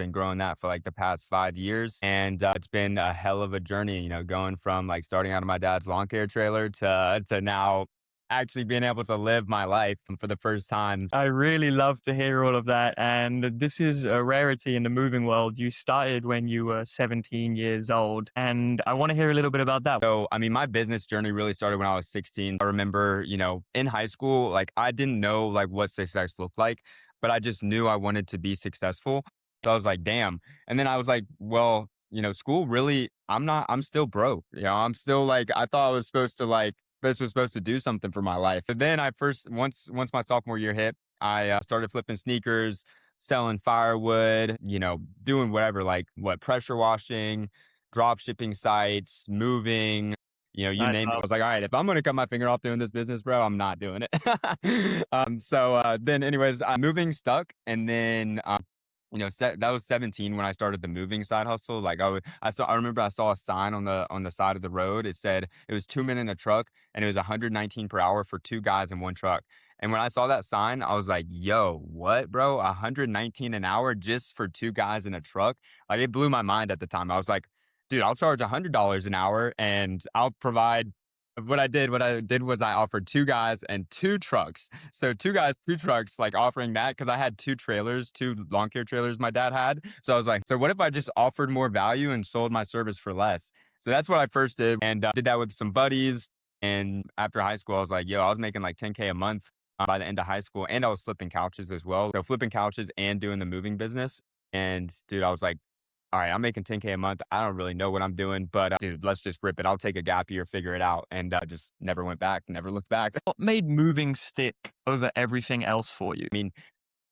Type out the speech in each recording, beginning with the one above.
been growing that for like the past 5 years. And it's been a hell of a journey, going from like starting out of my dad's lawn care trailer to now actually being able to live my life for the first time. I really love to hear all of that. And this is a rarity in the moving world. You started when you were 17 years old. And I want to hear a little bit about that. So, I mean, my business journey really started when I was 16. I remember, in high school, like I didn't know like what success looked like, but I just knew I wanted to be successful. So I was like, damn. And then I was like, well, school really, I'm still broke. I'm still like, I thought I was supposed to like, this was supposed to do something for my life. But then once my sophomore year hit, I started flipping sneakers, selling firewood, doing whatever, like what pressure washing, drop shipping sites, moving, you I name it. I love was like, all right, if I'm going to cut my finger off doing this business, bro, I'm not doing it. Then anyways, moving stuck. And then, that was 17 when I started the moving side hustle. Like I remember I saw a sign on the side of the road. It said it was 2 men in a truck and it was 119 per hour for two guys in one truck. And when I saw that sign, I was like, yo, what, bro? 119 an hour just for two guys in a truck? Like it blew my mind at the time. I was like, dude, I'll charge $100 an hour and I'll provide. What I did was I offered two guys and two trucks. So two guys, two trucks, like offering that because I had two trailers, two lawn care trailers my dad had. So I was like, so what if I just offered more value and sold my service for less? So that's what I first did, and did that with some buddies. And after high school, I was like, yo, I was making like 10K a month by the end of high school, and I was flipping couches as well. So flipping couches and doing the moving business. And dude, I was like, all right, I'm making 10K a month. I don't really know what I'm doing, but dude, let's just rip it. I'll take a gap year, figure it out. And just never went back, never looked back. what made moving stick over everything else for you. I mean,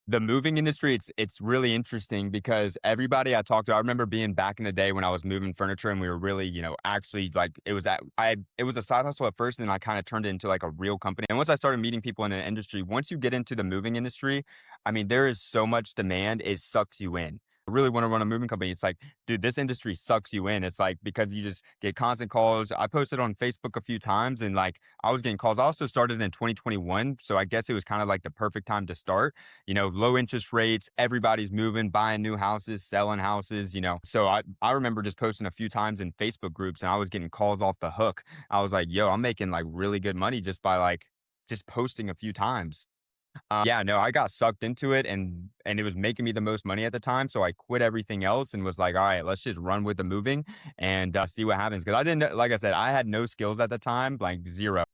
the moving industry, it's really interesting because everybody I talked to, I remember being back in the day when I was moving furniture and we were really, actually like it was a side hustle at first, and then I kind of turned it into like a real company. And once I started meeting people in the industry, once you get into the moving industry, I mean, there is so much demand, it sucks you in. I really want to run a moving company. It's like, dude, this industry sucks you in. It's like because you just get constant calls. I posted on Facebook a few times and like I was getting calls. I also started in 2021. So I guess it was kind of like the perfect time to start. Low interest rates, everybody's moving, buying new houses, selling houses, So I remember just posting a few times in Facebook groups and I was getting calls off the hook. I was like, yo, I'm making like really good money just by like just posting a few times. Yeah, no, I got sucked into it and it was making me the most money at the time. So I quit everything else and was like, all right, let's just run with the moving and see what happens. Cause I didn't, like I said, I had no skills at the time, like zero.